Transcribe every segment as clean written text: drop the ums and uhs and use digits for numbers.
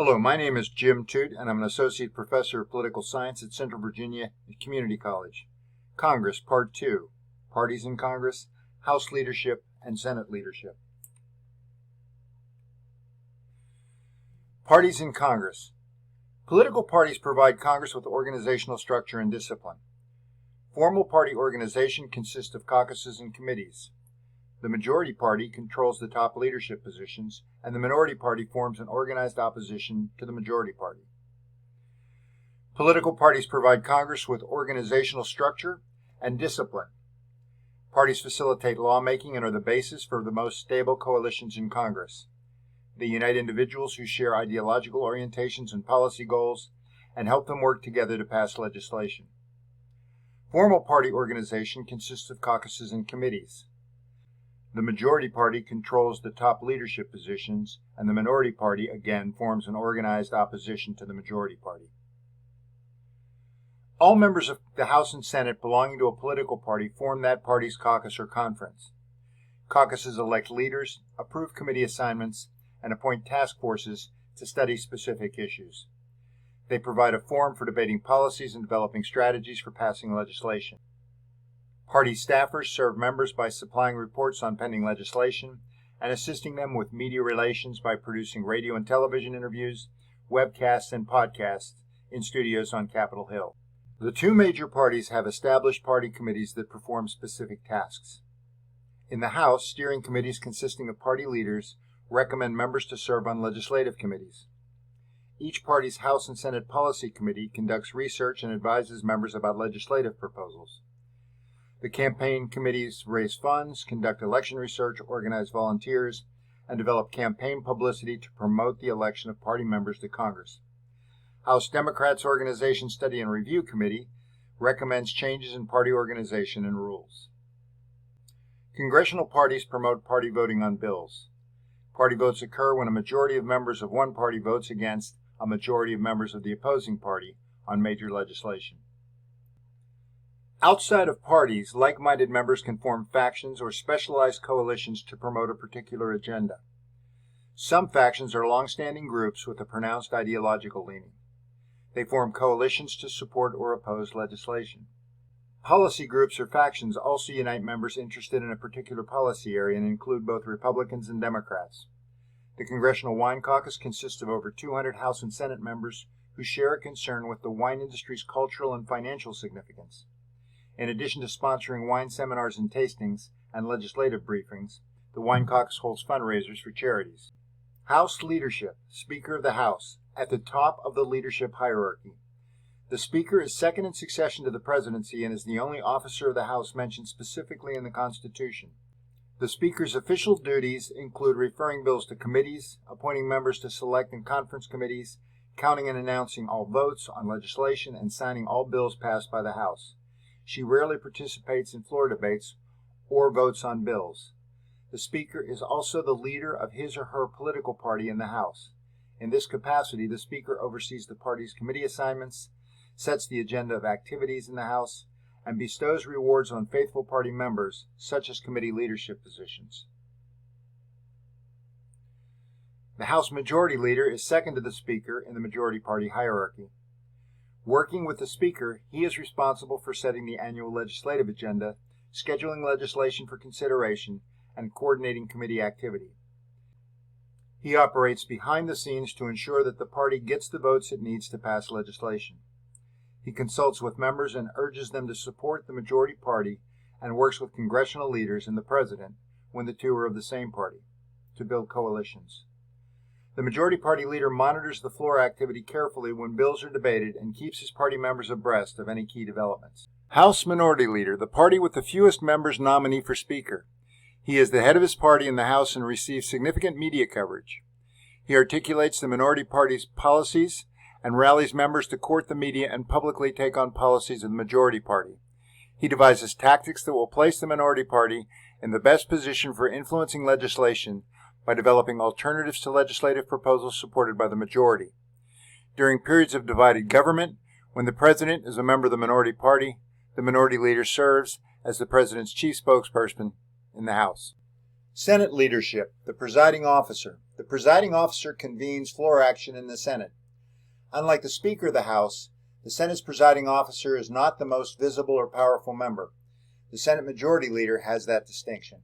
Hello, my name is Jim Toot, and I'm an Associate Professor of Political Science at Central Virginia Community College. Congress, Part 2, Parties in Congress, House Leadership, and Senate Leadership. Parties in Congress. Political parties provide Congress with organizational structure and discipline. Formal party organization consists of caucuses and committees. The majority party controls the top leadership positions, and the minority party forms an organized opposition to the majority party. Political parties provide Congress with organizational structure and discipline. Parties facilitate lawmaking and are the basis for the most stable coalitions in Congress. They unite individuals who share ideological orientations and policy goals and help them work together to pass legislation. Formal party organization consists of caucuses and committees. The majority party controls the top leadership positions, and the minority party, again, forms an organized opposition to the majority party. All members of the House and Senate belonging to a political party form that party's caucus or conference. Caucuses elect leaders, approve committee assignments, and appoint task forces to study specific issues. They provide a forum for debating policies and developing strategies for passing legislation. Party staffers serve members by supplying reports on pending legislation and assisting them with media relations by producing radio and television interviews, webcasts, and podcasts in studios on Capitol Hill. The two major parties have established party committees that perform specific tasks. In the House, steering committees consisting of party leaders recommend members to serve on legislative committees. Each party's House and Senate Policy Committee conducts research and advises members about legislative proposals. The campaign committees raise funds, conduct election research, organize volunteers, and develop campaign publicity to promote the election of party members to Congress. House Democrats' Organization Study and Review Committee recommends changes in party organization and rules. Congressional parties promote party voting on bills. Party votes occur when a majority of members of one party votes against a majority of members of the opposing party on major legislation. Outside of parties, like-minded members can form factions or specialized coalitions to promote a particular agenda. Some factions are long-standing groups with a pronounced ideological leaning. They form coalitions to support or oppose legislation. Policy groups or factions also unite members interested in a particular policy area and include both Republicans and Democrats. The Congressional Wine Caucus consists of over 200 House and Senate members who share a concern with the wine industry's cultural and financial significance. In addition to sponsoring wine seminars and tastings and legislative briefings, the Wine Caucus holds fundraisers for charities. House Leadership, Speaker of the House, at the top of the leadership hierarchy. The Speaker is second in succession to the presidency and is the only officer of the House mentioned specifically in the Constitution. The Speaker's official duties include referring bills to committees, appointing members to select and conference committees, counting and announcing all votes on legislation, and signing all bills passed by the House. She rarely participates in floor debates or votes on bills. The Speaker is also the leader of his or her political party in the House. In this capacity, the Speaker oversees the party's committee assignments, sets the agenda of activities in the House, and bestows rewards on faithful party members, such as committee leadership positions. The House Majority Leader is second to the Speaker in the majority party hierarchy. Working with the Speaker, he is responsible for setting the annual legislative agenda, scheduling legislation for consideration, and coordinating committee activity. He operates behind the scenes to ensure that the party gets the votes it needs to pass legislation. He consults with members and urges them to support the majority party and works with congressional leaders and the president, when the two are of the same party, to build coalitions. The majority party leader monitors the floor activity carefully when bills are debated and keeps his party members abreast of any key developments. House Minority Leader, the party with the fewest members nominee for Speaker. He is the head of his party in the House and receives significant media coverage. He articulates the minority party's policies and rallies members to court the media and publicly take on policies of the majority party. He devises tactics that will place the minority party in the best position for influencing legislation by developing alternatives to legislative proposals supported by the majority. During periods of divided government, when the president is a member of the minority party, the minority leader serves as the president's chief spokesperson in the House. Senate leadership, the presiding officer. The presiding officer convenes floor action in the Senate. Unlike the Speaker of the House, the Senate's presiding officer is not the most visible or powerful member. The Senate Majority Leader has that distinction.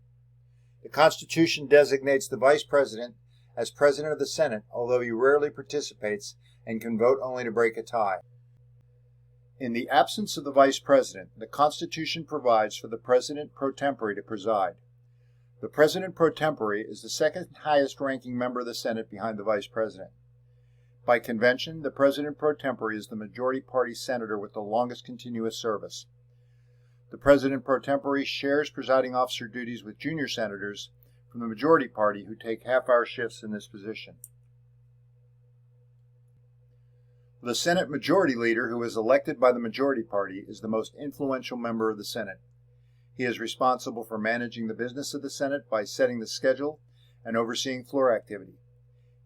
The Constitution designates the Vice President as President of the Senate, although he rarely participates and can vote only to break a tie. In the absence of the Vice President, the Constitution provides for the President pro tempore to preside. The President pro tempore is the second highest ranking member of the Senate behind the Vice President. By convention, the President pro tempore is the majority party senator with the longest continuous service. The President pro tempore shares presiding officer duties with junior senators from the majority party who take half-hour shifts in this position. The Senate Majority Leader, who is elected by the majority party, is the most influential member of the Senate. He is responsible for managing the business of the Senate by setting the schedule and overseeing floor activity.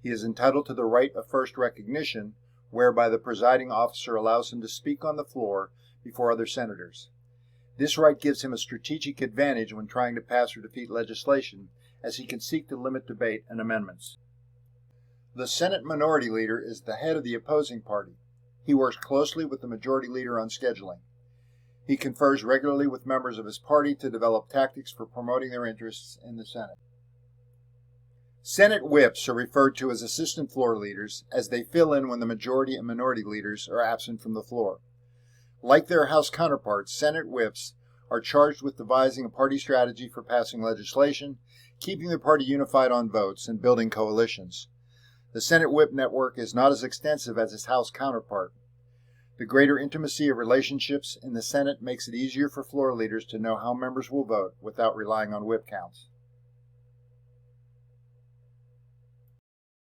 He is entitled to the right of first recognition, whereby the presiding officer allows him to speak on the floor before other senators. This right gives him a strategic advantage when trying to pass or defeat legislation, as he can seek to limit debate and amendments. The Senate Minority Leader is the head of the opposing party. He works closely with the Majority Leader on scheduling. He confers regularly with members of his party to develop tactics for promoting their interests in the Senate. Senate whips are referred to as assistant floor leaders, as they fill in when the majority and minority leaders are absent from the floor. Like their House counterparts, Senate whips are charged with devising a party strategy for passing legislation, keeping the party unified on votes, and building coalitions. The Senate whip network is not as extensive as its House counterpart. The greater intimacy of relationships in the Senate makes it easier for floor leaders to know how members will vote without relying on whip counts.